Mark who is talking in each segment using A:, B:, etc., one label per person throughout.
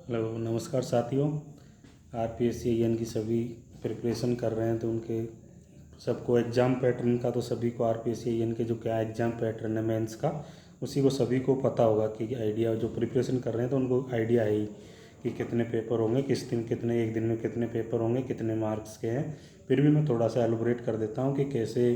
A: Hello नमस्कार साथियों। RPSC की सभी प्रिपरेशन कर रहे हैं तो उनके सबको एग्ज़ाम पैटर्न का तो सभी को RPSC के जो क्या एग्ज़ाम पैटर्न है मेंस का उसी को सभी को पता होगा कि आइडिया जो प्रिपरेशन कर रहे हैं तो उनको आइडिया है ही कि कितने पेपर होंगे, किस दिन कितने, एक दिन में कितने पेपर होंगे, कितने मार्क्स के हैं। फिर भी मैं थोड़ा सा एलोबरेट कर देता हूँ कि कैसे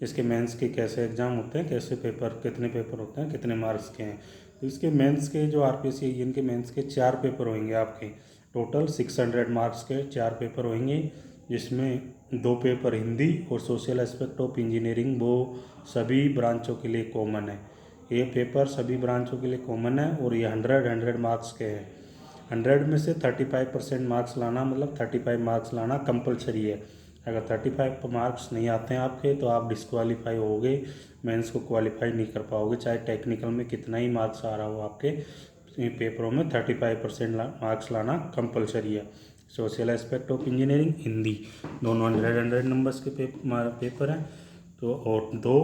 A: इसके मेंस के कैसे एग्ज़ाम होते हैं, कैसे पेपर, कितने पेपर होते हैं, कितने मार्क्स के हैं। तो इसके मेंस के जो RPSC के मेंस के 4 पेपर होंगे आपके। टोटल 600 मार्क्स के 4 पेपर होंगे, जिसमें 2 पेपर हिंदी और सोशल एस्पेक्ट ऑफ इंजीनियरिंग, वो सभी ब्रांचों के लिए कॉमन है। ये पेपर सभी ब्रांचों के लिए कॉमन है और ये 100 मार्क्स के हैं। 100 में से 35% मार्क्स लाना, मतलब 35 मार्क्स लाना कंपलसरी है। अगर 35 मार्क्स नहीं आते हैं आपके तो आप डिस्क्वालीफाई होगे, मेंस को क्वालिफाई नहीं कर पाओगे, चाहे टेक्निकल में कितना ही मार्क्स आ रहा हो आपके। पेपरों में 35% मार्क्स लाना कंपलसरी है। Social aspect of engineering, Hindi, दोनों 100 नंबर्स के पेपर हैं। तो और 2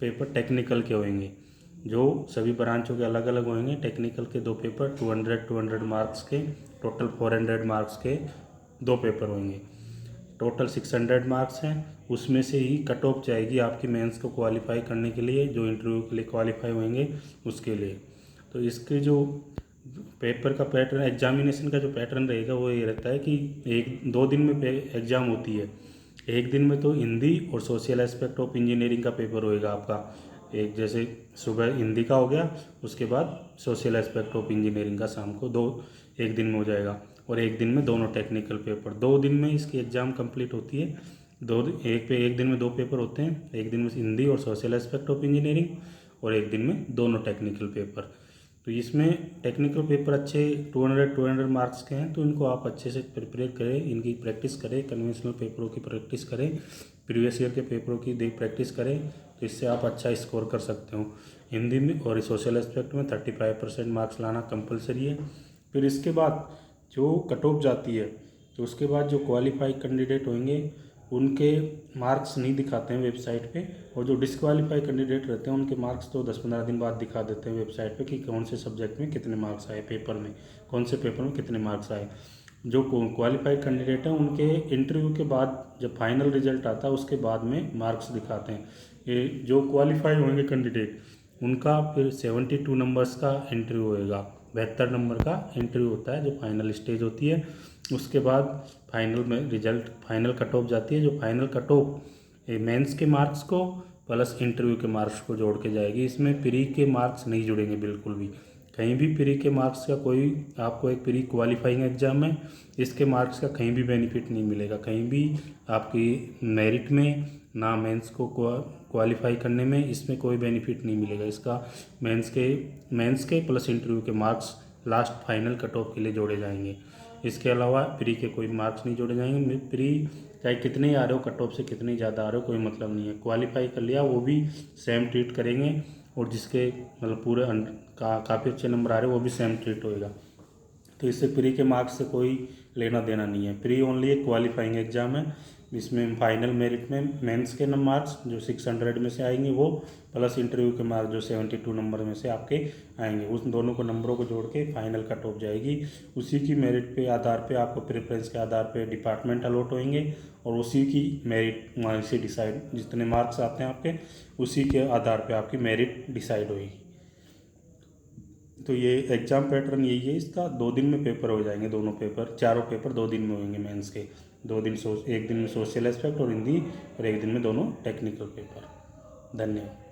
A: पेपर टेक्निकल के होंगे जो सभी ब्रांचों के अलग अलग होंगे। टेक्निकल के 2 पेपर 200 मार्क्स के, टोटल 400 मार्क्स के 2 पेपर होंगे। टोटल 600 मार्क्स हैं, उसमें से ही कट ऑफ जाएगी आपकी मेंस को क्वालिफाई करने के लिए, जो इंटरव्यू के लिए क्वालिफाई होंगे उसके लिए। तो इसके जो पेपर का पैटर्न, एग्जामिनेशन का जो पैटर्न रहेगा वो ये रहता है कि 1-2 दिन में एग्ज़ाम होती है। एक दिन में तो हिंदी और सोशल एस्पेक्ट ऑफ इंजीनियरिंग का पेपर होएगा आपका। एक जैसे सुबह हिंदी का हो गया, उसके बाद सोशल एस्पेक्ट ऑफ इंजीनियरिंग का शाम को एक दिन में हो जाएगा। और एक दिन में दोनों टेक्निकल पेपर, 2 दिन में इसकी एग्ज़ाम कंप्लीट होती है। एक दिन में 2 पेपर होते हैं, एक दिन में हिंदी और सोशल एस्पेक्ट ऑफ इंजीनियरिंग, और एक दिन में दोनों टेक्निकल पेपर। तो इसमें टेक्निकल पेपर अच्छे 200 मार्क्स के हैं, तो इनको आप अच्छे से प्रिपेयर करें, इनकी प्रैक्टिस करें, कन्वेंशनल पेपरों की प्रैक्टिस करें, प्रीवियस ईयर के पेपरों की प्रैक्टिस करें, तो इससे आप अच्छा स्कोर कर सकते हो। हिंदी में और सोशल एस्पेक्ट में 35% मार्क्स लाना कंपलसरी है। फिर इसके बाद जो कट ऑफ जाती है, तो उसके बाद जो क्वालिफाई कैंडिडेट होंगे उनके मार्क्स नहीं दिखाते हैं वेबसाइट पे, और जो डिस्क्वालीफाई कैंडिडेट रहते हैं उनके मार्क्स तो 10-15 दिन बाद दिखा देते हैं वेबसाइट पे कि कौन से सब्जेक्ट में कितने मार्क्स आए, पेपर में कौन से पेपर में कितने मार्क्स आए। जो क्वालिफाइड कैंडिडेट हैं उनके इंटरव्यू के बाद जब फाइनल रिजल्ट आता है उसके बाद में मार्क्स दिखाते हैं। ये जो क्वालिफाई होंगे कैंडिडेट उनका फिर 72 नंबर्स का इंटरव्यू होएगा, 72 नंबर का इंटरव्यू होता है जो फाइनल स्टेज होती है। उसके बाद फाइनल में रिजल्ट, फाइनल कट ऑफ जाती है, जो फाइनल कट ऑफ मेंस के मार्क्स को प्लस इंटरव्यू के मार्क्स को जोड़ के जाएगी। इसमें प्री के मार्क्स नहीं जुड़ेंगे बिल्कुल भी, कहीं भी प्री के मार्क्स का कोई, आपको एक प्री क्वालिफाइंग एग्जाम है, इसके मार्क्स का कहीं भी बेनिफिट नहीं मिलेगा, कहीं भी आपकी मेरिट में ना मेंस को क्वालिफाई करने में इसमें कोई बेनिफिट नहीं मिलेगा। इसका मेंस के प्लस इंटरव्यू के marks last final cut off के लिए जोड़े जाएंगे। इसके अलावा प्री के कोई मार्क्स नहीं जोड़े जाएंगे। प्री चाहे कितने ही आ रहे हो, कट ऑफ से कितने ज़्यादा आ रहे हो, कोई मतलब नहीं है। क्वालिफाई कर लिया वो भी सेम ट्रीट करेंगे, और जिसके मतलब पूरे काफ़ी अच्छे नंबर आ रहे हैं वो भी सेम ट्रीट होएगा। तो इससे प्री के मार्क्स से कोई लेना देना नहीं है। प्री ओनली एक क्वालिफाइंग एग्जाम है, इसमें फाइनल मेरिट में मेंस के मार्क्स जो 600 में से आएंगे वो, प्लस इंटरव्यू के मार्क्स जो 72 नंबर में से आपके आएंगे, उस दोनों को नंबरों को जोड़ के फाइनल कट ऑफ जाएगी। उसी की मेरिट पे आधार पे आपको प्रेफरेंस के आधार पे डिपार्टमेंट अलॉट होंगे, और उसी की मेरिट से डिसाइड, जितने मार्क्स आते हैं आपके उसी के आधार पे आपकी मेरिट डिसाइड होगी। तो ये एग्ज़ाम पैटर्न यही है इसका। 2 दिन में पेपर हो जाएंगे, दोनों पेपर, चारों पेपर 2 दिन में होंगे मेंस के। 2 दिन एक दिन में सोशल एस्पेक्ट और हिंदी, और एक दिन में दोनों टेक्निकल पेपर। धन्यवाद।